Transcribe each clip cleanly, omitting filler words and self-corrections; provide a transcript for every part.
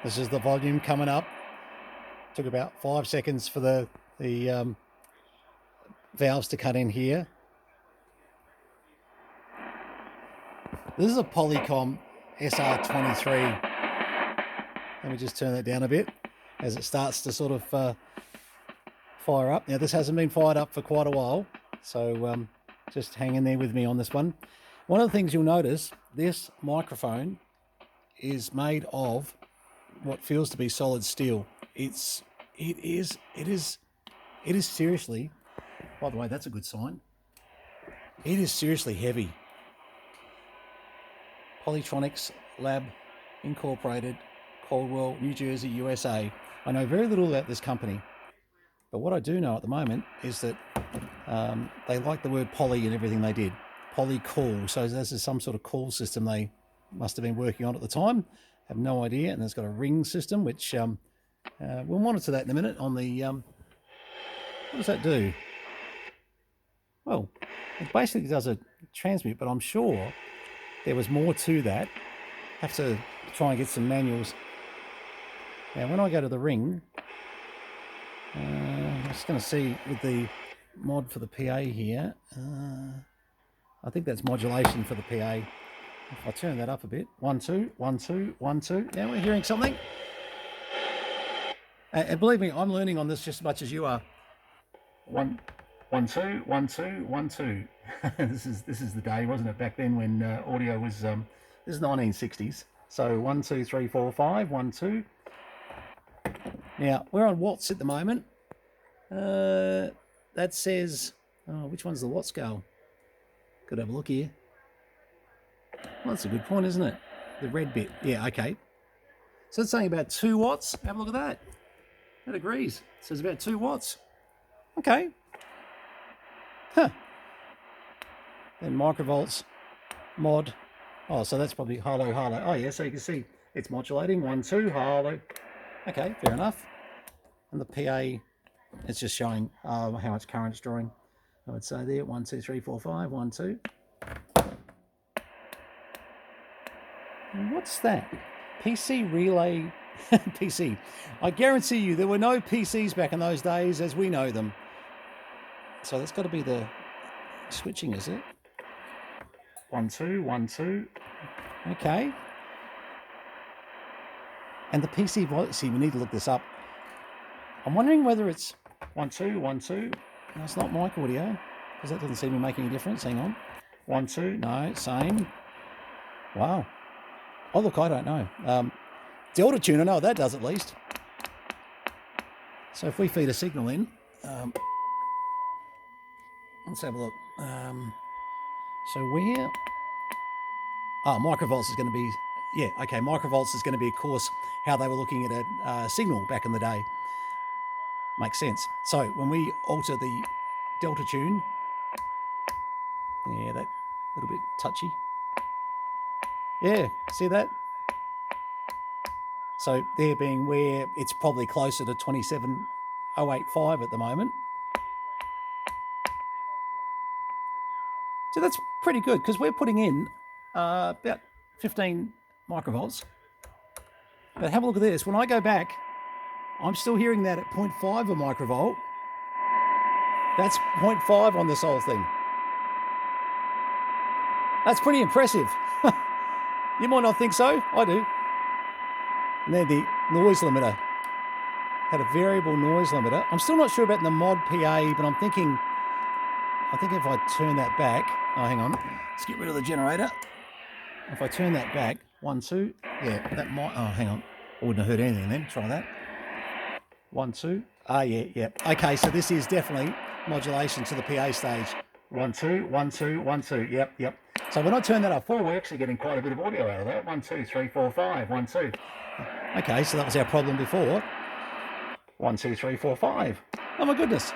This is the volume coming up. Took about 5 seconds for the valves to cut in here. This is a PolyComm SR23. Let me just turn that down a bit as it starts to sort of fire up. Now this hasn't been fired up for quite a while, so just hang in there with me on this one. One of the things you'll notice, this microphone is made of what feels to be solid steel. It is seriously, by the way, that's a good sign. It is seriously heavy. Polytronics Lab Incorporated, Caldwell, New Jersey, USA. I know very little about this company, but what I do know at the moment is that they like the word poly in everything they did. Poly call. So this is some sort of call system they must have been working on at the time. Have no idea. And it's got a ring system, which we'll monitor that in a minute on the... what does that do? Well, it basically does a transmit, but I'm sure there was more to that. Have to try and get some manuals. Now, when I go to the ring, I'm just going to see with the mod for the PA here. I think that's modulation for the PA. If I turn that up a bit, 1 2 1 2 1 2. Now we're hearing something. And believe me, I'm learning on this just as much as you are. 1 1 2 1 2 1 2. This is the day, wasn't it? Back then when audio was this is 1960s. So 1 2 3 4 5 1 2. Now we're on watts at the moment. That says, oh, which one's the watt scale? Could have a look here. Well, that's a good point, isn't it? The red bit. Yeah, okay. So it's saying about 2 watts. Have a look at that. That agrees. It says about 2 watts. Okay. Huh. Then microvolts mod. Oh, so that's probably halo. Oh, yeah, so you can see it's modulating. 1 2 halo. Okay, fair enough. And the PA, it's just showing how much current it's drawing. I would say there, 1 2 3 4 5 1 2. And what's that? PC relay. PC. I guarantee you there were no PCs back in those days as we know them. So that's got to be the switching, is it? 1 2 1 2. Okay. And the PC voice. See, we need to look this up. I'm wondering whether it's 1 2 1 2. No, it's not mic audio, because that doesn't seem to be making a difference. Hang on. 1 2. No, same. Wow. Oh, look, I don't know. Delta tune, I know what that does at least. So if we feed a signal in, let's have a look. So where? Oh, microvolts is going to be, yeah, okay, microvolts is going to be, of course, how they were looking at a signal back in the day. Makes sense. So when we alter the delta tune, yeah, that little bit touchy. Yeah, see that? So there being where it's probably closer to 27085 at the moment. So that's pretty good because we're putting in about 15 microvolts. But have a look at this. When I go back, I'm still hearing that at 0.5 a microvolt. That's 0.5 on this whole thing. That's pretty impressive. You might not think so. I do. And then the noise limiter. Had a variable noise limiter. I'm still not sure about the mod PA, but I'm thinking, I think if I turn that back, oh, hang on. Let's get rid of the generator. If I turn that back, 1 2, yeah, that might, oh, hang on. I wouldn't have heard anything then. Try that. 1 2. Ah, yeah. Okay, so this is definitely modulation to the PA stage. 1 2 1 2 1 2. Yep. So when I turn that up 4, we're actually getting quite a bit of audio out of that. 1 2 3 4 5 1 2. Okay, so that was our problem before. 1 2 3 4 5. Oh my goodness.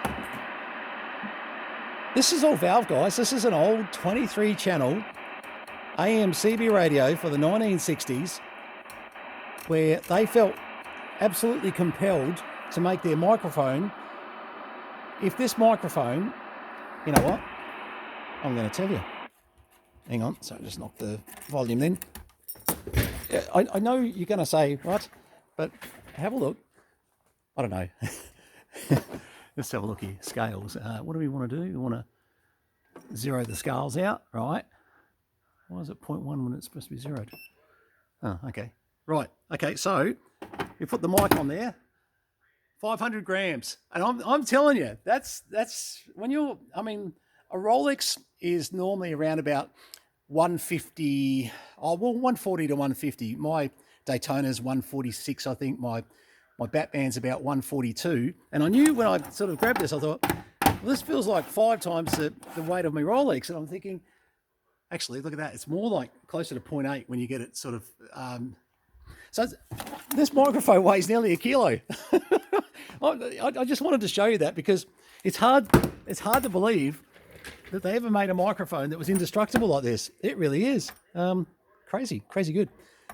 This is all valve, guys. This is an old 23 channel AM CB radio for the 1960s where they felt absolutely compelled to make their microphone. If this microphone, you know what? I'm going to tell you. Hang on, so just knock the volume then. I know you're going to say, what? But have a look. I don't know. Let's have a look here. Scales. What do we want to do? We want to zero the scales out, right? Why is it 0.1 when it's supposed to be zeroed? Oh, okay. Right. Okay, so we put the mic on there. 500 grams. And I'm telling you, that's when you're, I mean, a Rolex is normally around about 150, 140 to 150. My Daytona's 146, I think. My Batman's about 142. And I knew when I sort of grabbed this, I thought, well, this feels like 5 times the weight of my Rolex. And I'm thinking, actually, look at that. It's more like closer to 0.8 when you get it sort of... so this microphone weighs nearly a kilo. I just wanted to show you that because it's hard to believe that they ever made a microphone that was indestructible like this. It really is. Crazy good.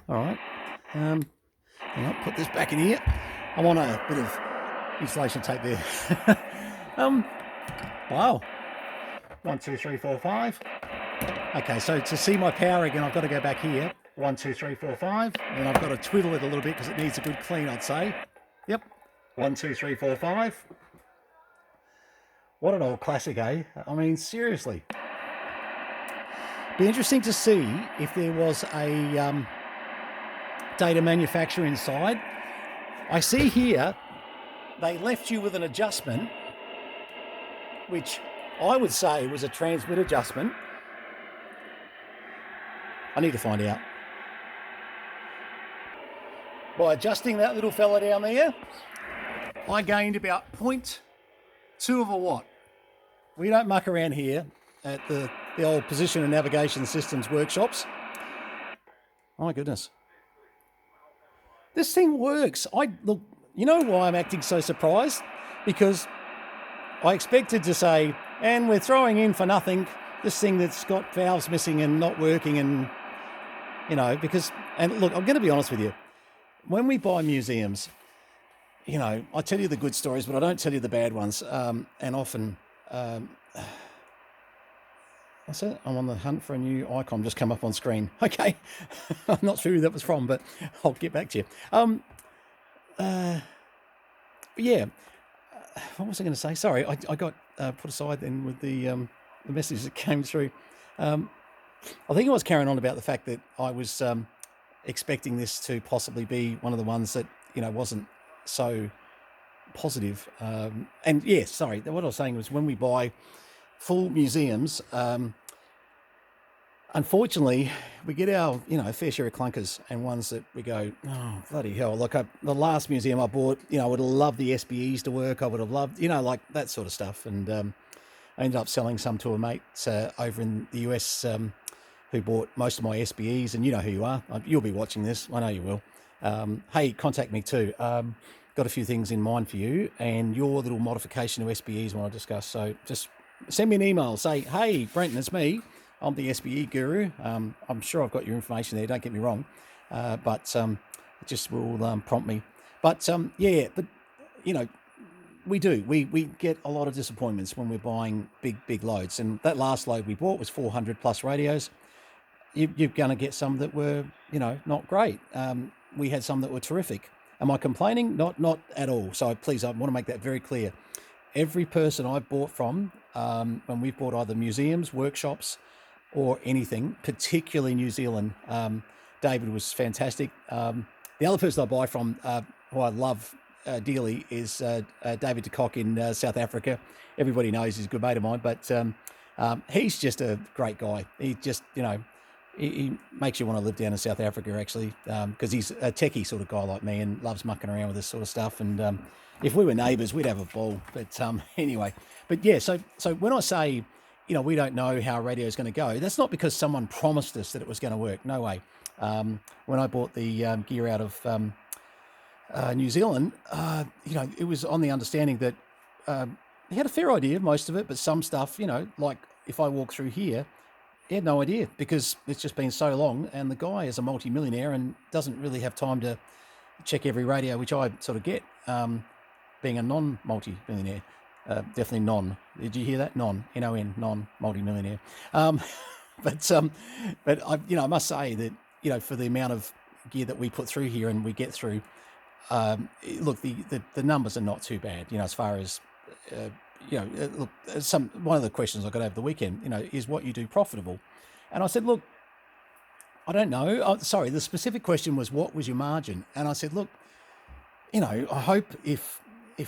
All right. I'll put this back in here. I want a bit of insulation tape there. Wow. 1, 2, 3, 4, 5. Okay, so to see my power again, I've got to go back here. 1, 2, 3, 4, 5. And I've got to twiddle it a little bit because it needs a good clean, I'd say. Yep. 1, 2, 3, 4, 5. What an old classic, eh? I mean, seriously. Be interesting to see if there was a data manufacturer inside. I see here they left you with an adjustment, which I would say was a transmit adjustment. I need to find out. By adjusting that little fella down there, I gained about 0.2 of a watt. We don't muck around here at the old position and navigation systems workshops. Oh my goodness. This thing works. Look, you know why I'm acting so surprised? Because I expected to say, and we're throwing in for nothing this thing that's got valves missing and not working, and you know, because, and look, I'm going to be honest with you. When we buy museums, you know, I tell you the good stories, but I don't tell you the bad ones. And often, what's that? I'm on the hunt for a new icon just come up on screen. Okay. I'm not sure who that was from, but I'll get back to you. Yeah. What was I going to say? Sorry, I got put aside then with the message that came through. I think I was carrying on about the fact that I was expecting this to possibly be one of the ones that, you know, wasn't so positive. And yes, sorry, what I was saying was when we buy full museums, unfortunately, we get our, you know, fair share of clunkers and ones that we go, oh, bloody hell. Like the last museum I bought, you know, I would have loved the SBEs to work. I would have loved, you know, like that sort of stuff. And I ended up selling some to a mate over in the US who bought most of my SBEs. And you know who you are. You'll be watching this. I know you will. Hey, contact me too. Got a few things in mind for you and your little modification to SBEs I want to discuss. So just send me an email. Say, hey, Brenton, it's me. I'm the SBE guru. I'm sure I've got your information there. Don't get me wrong. But it just will prompt me. But yeah, but you know, we do. We get a lot of disappointments when we're buying big loads. And that last load we bought was 400 plus radios. You're going to get some that were, you know, not great. We had some that were terrific. Am I complaining? Not at all. So please, I want to make that very clear. Every person I've bought from, when we've bought either museums, workshops, or anything, particularly New Zealand, David was fantastic. The other person I buy from, who I love dearly, is David de Kock in South Africa. Everybody knows he's a good mate of mine, but he's just a great guy. He just, you know, he makes you want to live down in South Africa, actually, because he's a techie sort of guy like me and loves mucking around with this sort of stuff. And if we were neighbours, we'd have a ball. But anyway, but yeah, so when I say, you know, we don't know how a radio is going to go, that's not because someone promised us that it was going to work. No way. When I bought the gear out of New Zealand, you know, it was on the understanding that he had a fair idea of most of it, but some stuff, you know, like if I walk through here, he had no idea because it's just been so long, and the guy is a multi-millionaire and doesn't really have time to check every radio, which I sort of get, being a non-multi-millionaire. Definitely non. Did you hear that? N-O-N, non-multi-millionaire. But I, you know, I must say that, you know, for the amount of gear that we put through here and we get through, look, the numbers are not too bad, you know, as far as, look, one of the questions I got over the weekend, you know, is what you do profitable? And I said, look, I don't know. Oh, sorry, the specific question was, what was your margin? And I said, look, you know, I hope if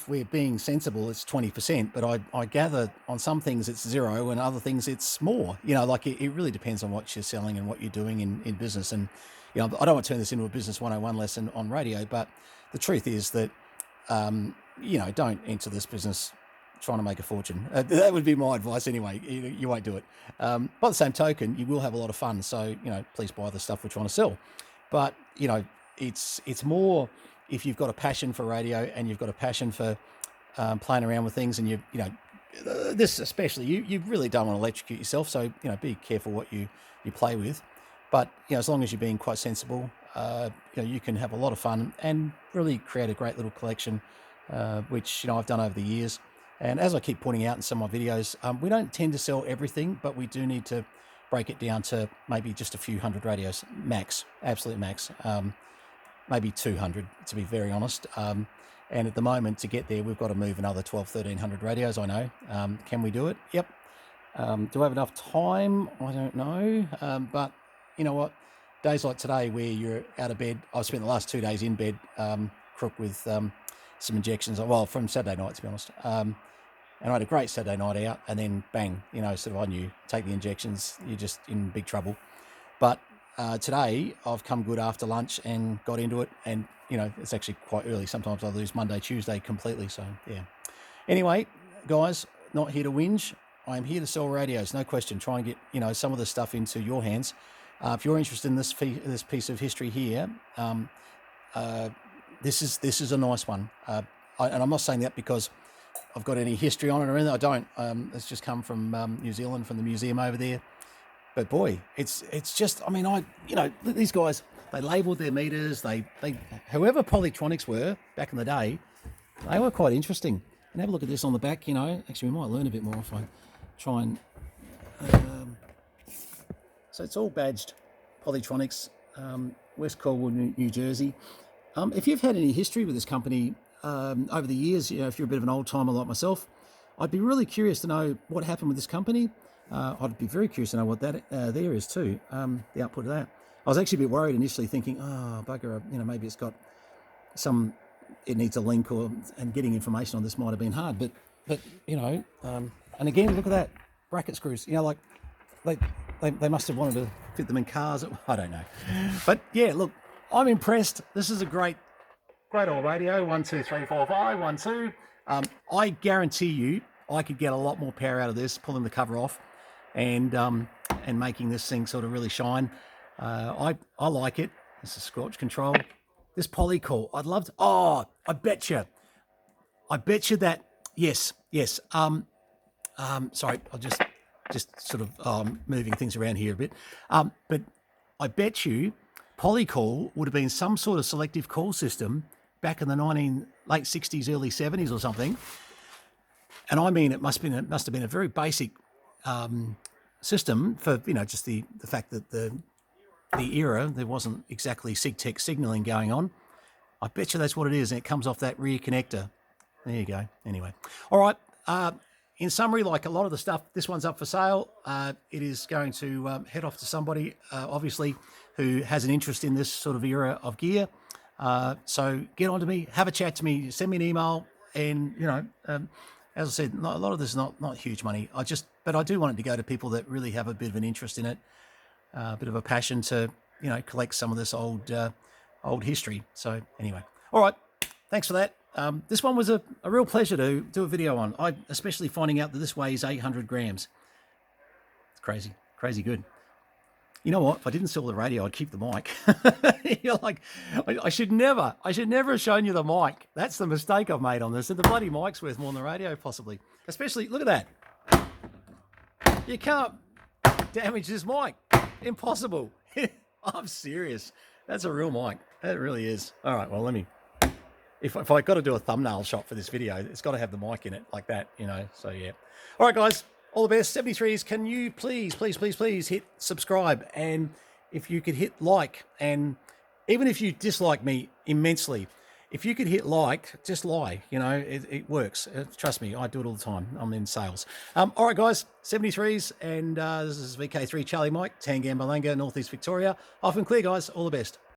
we're being sensible, it's 20%, but I gather on some things it's 0 and other things it's more, you know, like it really depends on what you're selling and what you're doing in business. And, you know, I don't want to turn this into a business 101 lesson on radio, but the truth is that, you know, don't enter this business trying to make a fortune. That would be my advice anyway. You won't do it. By the same token, you will have a lot of fun. So, you know, please buy the stuff we're trying to sell. But, you know, it's more if you've got a passion for radio and you've got a passion for playing around with things, and you know, this especially, you really don't want to electrocute yourself. So, you know, be careful what you play with. But, you know, as long as you're being quite sensible, you know, you can have a lot of fun and really create a great little collection, which, you know, I've done over the years. And as I keep pointing out in some of my videos, we don't tend to sell everything, but we do need to break it down to maybe just a few hundred radios, max, absolute max, maybe 200 to be very honest. And at the moment, to get there, we've got to move another 1,200-1,300 radios, I know. Can we do it? Yep. Do I have enough time? I don't know. But you know what? Days like today where you're out of bed, I've spent the last 2 days in bed, crook with some injections, well, from Saturday night, to be honest. And I had a great Saturday night out, and then bang, you know, sort of I knew, take the injections, you're just in big trouble. But today I've come good after lunch and got into it, and, you know, it's actually quite early. Sometimes I lose Monday, Tuesday completely, so yeah. Anyway, guys, not here to whinge. I'm here to sell radios, no question. Try and get, you know, some of the stuff into your hands. If you're interested in this piece of history here, this is a nice one. And I'm not saying that because I've got any history on it or anything. I don't. It's just come from New Zealand, from the museum over there. But boy, it's just, I mean, you know, these guys, they labelled their meters. They whoever Polytronics were back in the day, they were quite interesting. And have a look at this on the back. You know, actually, we might learn a bit more if I try and. So it's all badged, Polytronics, West Colwood, New Jersey. If you've had any history with this company over the years, you know, if you're a bit of an old timer like myself, I'd be really curious to know what happened with this company. I'd be very curious to know what that there is too, the output of that. I was actually a bit worried initially, thinking, oh, bugger, you know, maybe it's got it needs a link, and getting information on this might have been hard. But you know, and again, look at that, bracket screws. You know, like they must have wanted to fit them in cars. I don't know. But yeah, look, I'm impressed. This is a great old radio. 1, 2, 3, 4, 5, 1, 2. I guarantee you, I could get a lot more power out of this, pulling the cover off, and making this thing sort of really shine. I like it. This is squelch control. This PolyComm, I'd love to. Oh, I bet you that. Yes. Sorry, I'll just sort of moving things around here a bit. But I bet you PolyComm would have been some sort of selective call system back in the late 60s, early 70s or something. And I mean, it must have been a very basic system for, you know, just the fact that the era, there wasn't exactly SIG-Tech signaling going on. I bet you that's what it is, and it comes off that rear connector. There you go. Anyway, all right. In summary, like a lot of the stuff, this one's up for sale. It is going to head off to somebody, obviously, who has an interest in this sort of era of gear. So get on to me, have a chat to me, send me an email, and, you know, as I said, a lot of this is not huge money. But I do want it to go to people that really have a bit of an interest in it, a bit of a passion to, you know, collect some of this old history. So anyway, all right, thanks for that. This one was a real pleasure to do a video on. Especially finding out that this weighs 800 grams. It's crazy good. You know what? If I didn't sell the radio, I'd keep the mic. You're like, I should never have shown you the mic. That's the mistake I've made on this. And the bloody mic's worth more than the radio, possibly. Especially, look at that. You can't damage this mic. Impossible. I'm serious. That's a real mic. That really is. All right, well, let me... If I got to do a thumbnail shot for this video, it's got to have the mic in it like that, you know. So, yeah. All right, guys. All the best. 73s, can you please hit subscribe? And if you could hit like, and even if you dislike me immensely, if you could hit like, just lie. You know, it works. Trust me, I do it all the time. I'm in sales. All right, guys, 73s, and this is VK3 Charlie Mike, Tangambulanga, Northeast Victoria. Off and clear, guys. All the best.